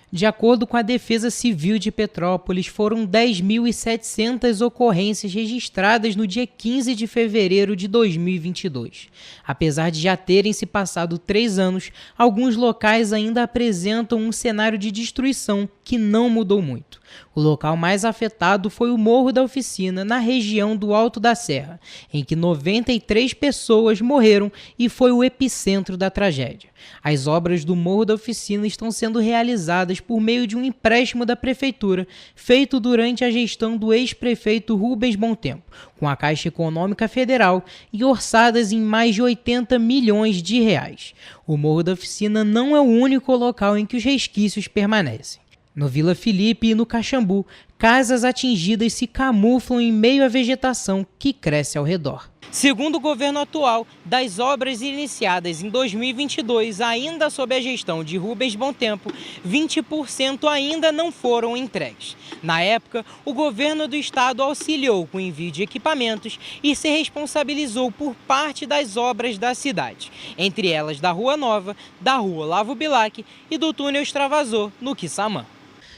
De acordo com a Defesa Civil de Petrópolis, foram 10.700 ocorrências registradas no dia 15 de fevereiro de 2022. Apesar de já terem se passado 3 anos, alguns locais ainda apresentam um cenário de destruição que não mudou muito. O local mais afetado foi o Morro da Oficina, na região do Alto da Serra, em que 93 pessoas morreram e foi o epicentro da tragédia. As obras do Morro da Oficina estão sendo realizadas por meio de um empréstimo da Prefeitura, feito durante a gestão do ex-prefeito Rubens Bontempo, com a Caixa Econômica Federal e orçadas em mais de 80 milhões de reais. O Morro da Oficina não é o único local em que os resquícios permanecem. No Vila Felipe e no Caxambu, casas atingidas se camuflam em meio à vegetação que cresce ao redor. Segundo o governo atual, das obras iniciadas em 2022, ainda sob a gestão de Rubens Bontempo, 20% ainda não foram entregues. Na época, o governo do estado auxiliou com o envio de equipamentos e se responsabilizou por parte das obras da cidade, entre elas da Rua Nova, da Rua Olavo Bilac e do túnel Extravasor, no Quissamã.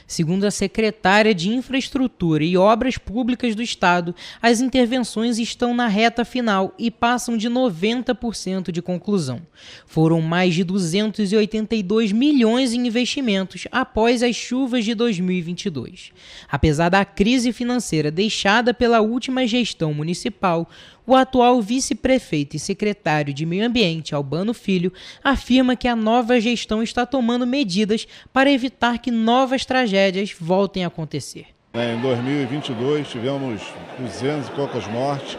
Segundo a secretária de Infraestrutura e Obras Públicas do Estado, as intervenções estão na reta final e passam de 90% de conclusão. Foram mais de 282 milhões em investimentos após as chuvas de 2022. Apesar da crise financeira deixada pela última gestão municipal, o atual vice-prefeito e secretário de Meio Ambiente, Albano Filho, afirma que a nova gestão está tomando medidas para evitar que novas tragédias voltem a acontecer. Em 2022 tivemos 200 e poucas mortes,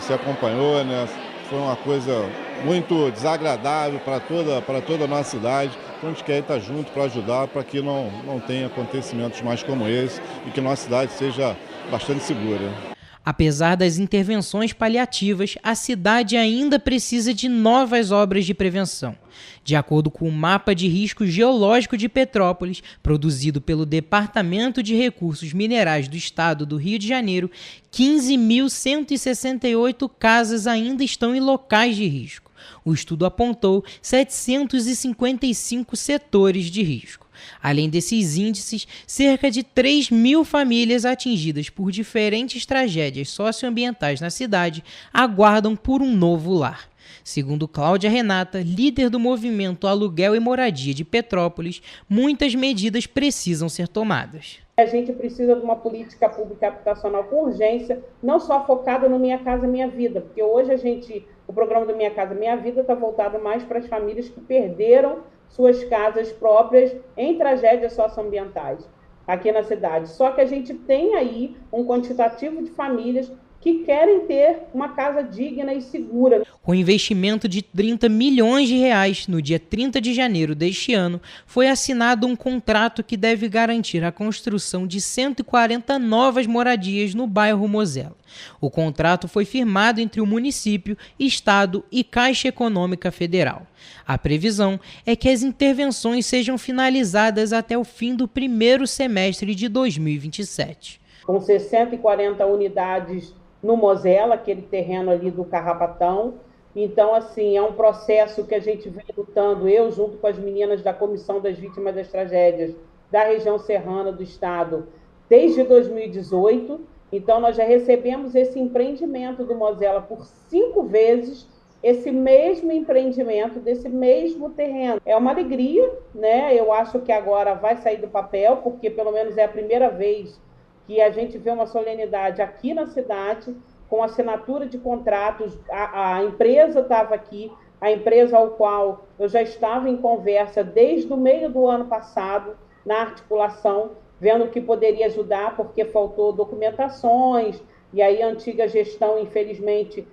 se acompanhou, né? Foi uma coisa muito desagradável para toda a nossa cidade. Então a gente quer estar junto para ajudar, para que não tenha acontecimentos mais como esse e que nossa cidade seja bastante segura. Apesar das intervenções paliativas, a cidade ainda precisa de novas obras de prevenção. De acordo com o Mapa de Risco Geológico de Petrópolis, produzido pelo Departamento de Recursos Minerais do Estado do Rio de Janeiro, 15.168 casas ainda estão em locais de risco. O estudo apontou 755 setores de risco. Além desses índices, cerca de 3.000 famílias atingidas por diferentes tragédias socioambientais na cidade aguardam por um novo lar. Segundo Cláudia Renata, líder do movimento Aluguel e Moradia de Petrópolis, muitas medidas precisam ser tomadas. A gente precisa de uma política pública habitacional com urgência, não só focada no Minha Casa Minha Vida, porque hoje o programa do Minha Casa Minha Vida está voltado mais para as famílias que perderam suas casas próprias em tragédias socioambientais aqui na cidade. Só que a gente tem aí um quantitativo de famílias que querem ter uma casa digna e segura. Com investimento de 30 milhões de reais, no dia 30 de janeiro deste ano, foi assinado um contrato que deve garantir a construção de 140 novas moradias no bairro Mosela. O contrato foi firmado entre o município, Estado e Caixa Econômica Federal. A previsão é que as intervenções sejam finalizadas até o fim do primeiro semestre de 2027. Com 640 unidades no Mosela, aquele terreno ali do Carrapatão. Então, assim, é um processo que a gente vem lutando, eu junto com as meninas da Comissão das Vítimas das Tragédias da região serrana do estado, desde 2018. Então, nós já recebemos esse empreendimento do Mosela por 5 vezes, esse mesmo empreendimento desse mesmo terreno. É uma alegria, né? Eu acho que agora vai sair do papel, porque pelo menos é a primeira vez que a gente vê uma solenidade aqui na cidade, com assinatura de contratos. A empresa estava aqui, a empresa ao qual eu já estava em conversa desde o meio do ano passado, na articulação, vendo o que poderia ajudar, porque faltou documentações, e aí a antiga gestão, infelizmente,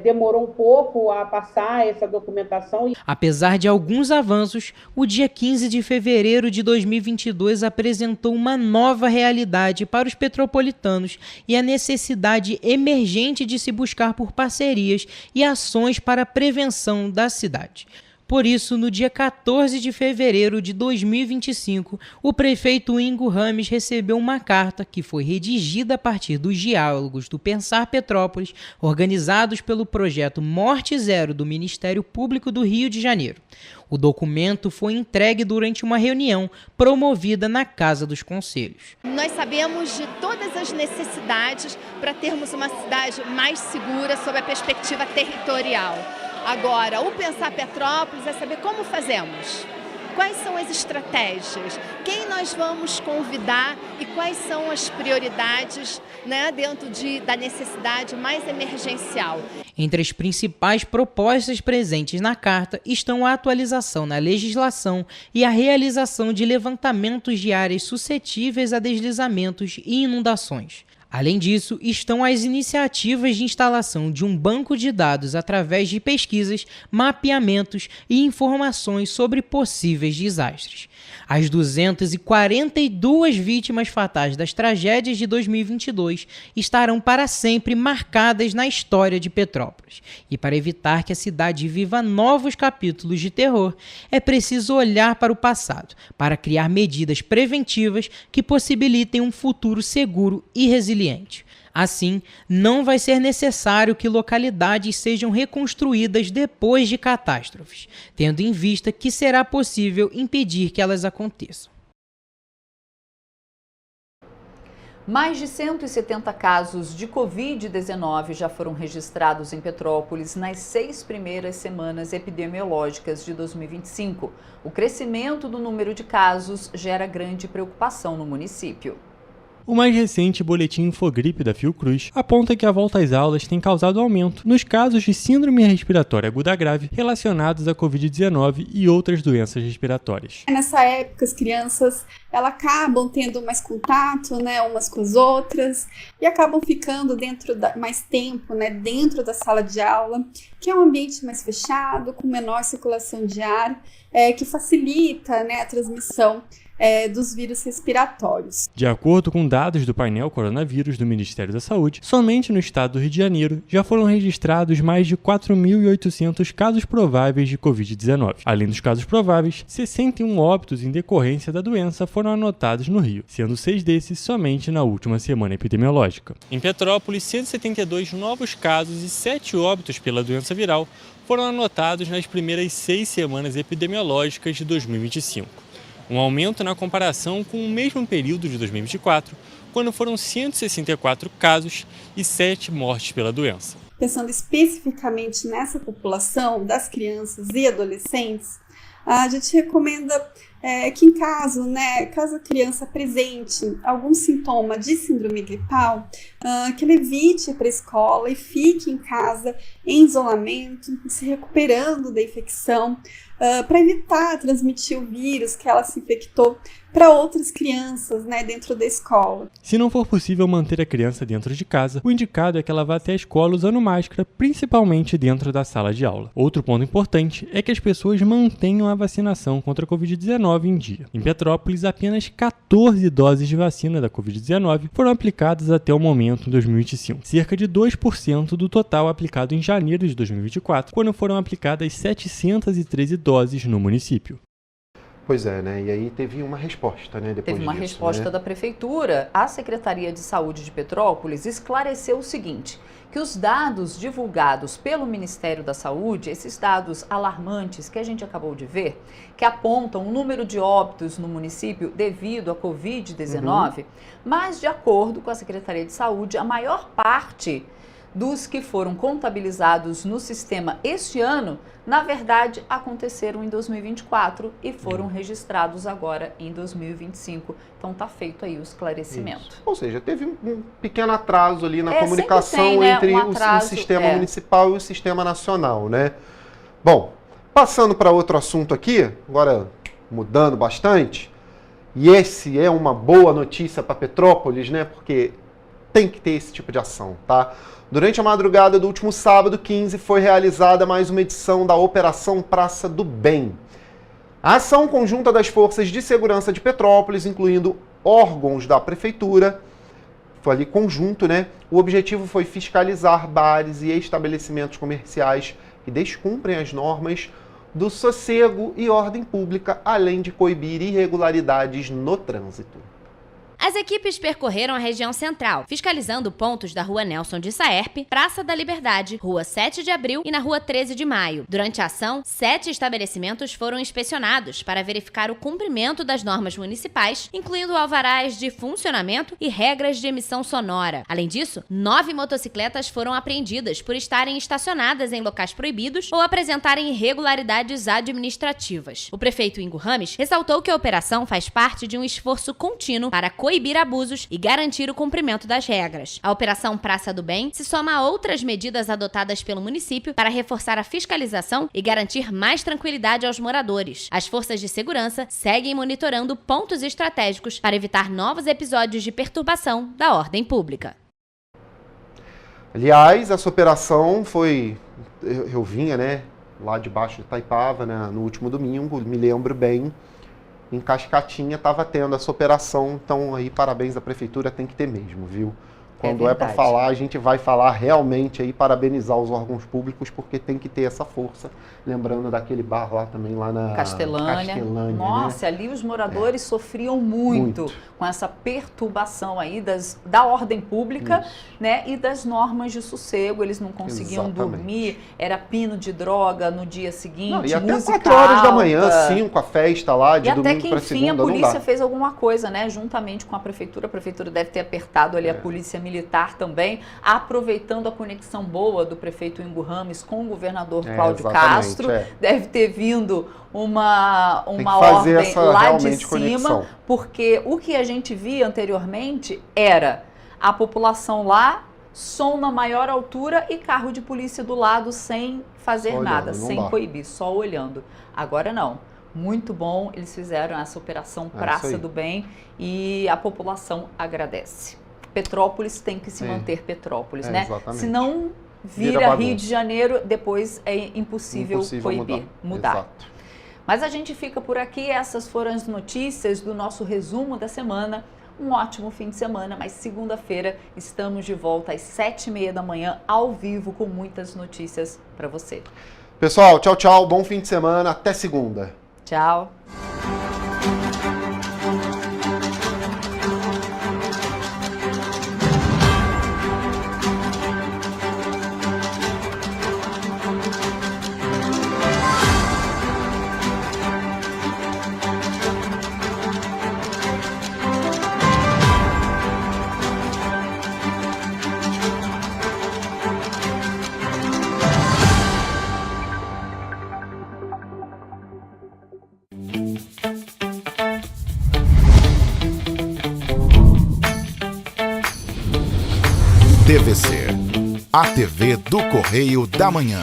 demorou um pouco a passar essa documentação. Apesar de alguns avanços, o dia 15 de fevereiro de 2022 apresentou uma nova realidade para os petropolitanos e a necessidade emergente de se buscar por parcerias e ações para a prevenção da cidade. Por isso, no dia 14 de fevereiro de 2025, o prefeito Ingo Rames recebeu uma carta que foi redigida a partir dos diálogos do Pensar Petrópolis, organizados pelo projeto Morte Zero do Ministério Público do Rio de Janeiro. O documento foi entregue durante uma reunião promovida na Casa dos Conselhos. Nós sabemos de todas as necessidades para termos uma cidade mais segura sob a perspectiva territorial. Agora, o Pensar Petrópolis é saber como fazemos, quais são as estratégias, quem nós vamos convidar e quais são as prioridades, né, dentro da necessidade mais emergencial. Entre as principais propostas presentes na carta estão a atualização na legislação e a realização de levantamentos de áreas suscetíveis a deslizamentos e inundações. Além disso, estão as iniciativas de instalação de um banco de dados através de pesquisas, mapeamentos e informações sobre possíveis desastres. As 242 vítimas fatais das tragédias de 2022 estarão para sempre marcadas na história de Petrópolis. E para evitar que a cidade viva novos capítulos de terror, é preciso olhar para o passado, para criar medidas preventivas que possibilitem um futuro seguro e resiliente. Assim, não vai ser necessário que localidades sejam reconstruídas depois de catástrofes, tendo em vista que será possível impedir que elas aconteçam. Mais de 170 casos de Covid-19 já foram registrados em Petrópolis nas 6 primeiras semanas epidemiológicas de 2025. O crescimento do número de casos gera grande preocupação no município. O mais recente boletim Infogripe da Fiocruz aponta que a volta às aulas tem causado aumento nos casos de síndrome respiratória aguda grave relacionados à Covid-19 e outras doenças respiratórias. Nessa época, as crianças acabam tendo mais contato, né, umas com as outras, e acabam ficando mais tempo, né, dentro da sala de aula, que é um ambiente mais fechado, com menor circulação de ar, que facilita, né, a transmissão dos vírus respiratórios. De acordo com dados do painel Coronavírus do Ministério da Saúde, somente no estado do Rio de Janeiro já foram registrados mais de 4.800 casos prováveis de Covid-19. Além dos casos prováveis, 61 óbitos em decorrência da doença foram anotados no Rio, sendo 6 desses somente na última semana epidemiológica. Em Petrópolis, 172 novos casos e 7 óbitos pela doença viral foram anotados nas primeiras 6 semanas epidemiológicas de 2025. Um aumento na comparação com o mesmo período de 2024, quando foram 164 casos e 7 mortes pela doença. pensando especificamente nessa população das crianças e adolescentes, a gente recomenda que em caso a criança apresente algum sintoma de síndrome gripal, que ele evite ir para a escola e fique em casa em isolamento, se recuperando da infecção, para evitar transmitir o vírus que ela se infectou para outras crianças, dentro da escola. Se não for possível manter a criança dentro de casa, o indicado é que ela vá até a escola usando máscara, principalmente dentro da sala de aula. Outro ponto importante é que as pessoas mantenham a vacinação contra a Covid-19 em dia. Em Petrópolis, apenas 14 doses de vacina da Covid-19 foram aplicadas até o momento em 2025, cerca de 2% do total aplicado em janeiro de 2024, quando foram aplicadas 713 doses no município. Pois é, E aí teve uma resposta, depois Teve uma disso, resposta da Prefeitura. A Secretaria de Saúde de Petrópolis esclareceu o seguinte, que os dados divulgados pelo Ministério da Saúde, esses dados alarmantes que a gente acabou de ver, que apontam o número de óbitos no município devido à Covid-19, mas de acordo com a Secretaria de Saúde, a maior parte dos que foram contabilizados no sistema este ano, na verdade, aconteceram em 2024 e foram registrados agora em 2025. Então tá feito aí o esclarecimento. Isso. Ou seja, teve um pequeno atraso ali na sempre comunicação tem, entre o sistema municipal e o sistema nacional, Bom, passando para outro assunto aqui, agora mudando bastante, e esse é uma boa notícia para Petrópolis, Porque tem que ter esse tipo de ação, tá? Durante a madrugada do último sábado, 15, foi realizada mais uma edição da Operação Praça do Bem. A ação conjunta das forças de segurança de Petrópolis, incluindo órgãos da prefeitura, foi ali conjunto, O objetivo foi fiscalizar bares e estabelecimentos comerciais que descumprem as normas do sossego e ordem pública, além de coibir irregularidades no trânsito. As equipes percorreram a região central, fiscalizando pontos da Rua Nelson de Saerpe, Praça da Liberdade, Rua 7 de Abril e na Rua 13 de Maio. Durante a ação, 7 estabelecimentos foram inspecionados para verificar o cumprimento das normas municipais, incluindo alvarás de funcionamento e regras de emissão sonora. Além disso, 9 motocicletas foram apreendidas por estarem estacionadas em locais proibidos ou apresentarem irregularidades administrativas. O prefeito Ingo Rames ressaltou que a operação faz parte de um esforço contínuo para coibir abusos e garantir o cumprimento das regras. A Operação Praça do Bem se soma a outras medidas adotadas pelo município para reforçar a fiscalização e garantir mais tranquilidade aos moradores. As forças de segurança seguem monitorando pontos estratégicos para evitar novos episódios de perturbação da ordem pública. Aliás, essa operação foi... Eu vinha, lá debaixo de Itaipava, no último domingo, me lembro bem. Em Cascatinha estava tendo essa operação, então aí parabéns à prefeitura, tem que ter mesmo, viu? Quando é para falar, a gente vai falar realmente aí, parabenizar os órgãos públicos, porque tem que ter essa força. Lembrando daquele bar lá também, lá na Castelânia. Nossa, ali os moradores sofriam muito com essa perturbação aí da ordem pública, e das normas de sossego. Eles não conseguiam dormir, era pino de droga no dia seguinte, não, e até música 4 horas da manhã, alta. 5, a festa lá, de domingo para segunda, E até que, enfim, a polícia fez alguma coisa, juntamente com a prefeitura. A prefeitura deve ter apertado ali a polícia militar também, aproveitando a conexão boa do prefeito Ingo Rames com o governador Cláudio Castro. Deve ter vindo uma ordem lá de cima, porque o que a gente via anteriormente era a população lá, som na maior altura e carro de polícia do lado sem fazer nada, sem coibir, só olhando. Agora não. Muito bom, eles fizeram essa operação Praça do Bem e a população agradece. Petrópolis tem que se manter Petrópolis, Exatamente. Se não vira Rio de Janeiro, depois é impossível coibir, mudar. Exato. Mas a gente fica por aqui, essas foram as notícias do nosso resumo da semana. Um ótimo fim de semana, mas segunda-feira estamos de volta às 7h30 da manhã, ao vivo, com muitas notícias para você. Pessoal, tchau, tchau, bom fim de semana, até segunda. Tchau. TVC, a TV do Correio da Manhã.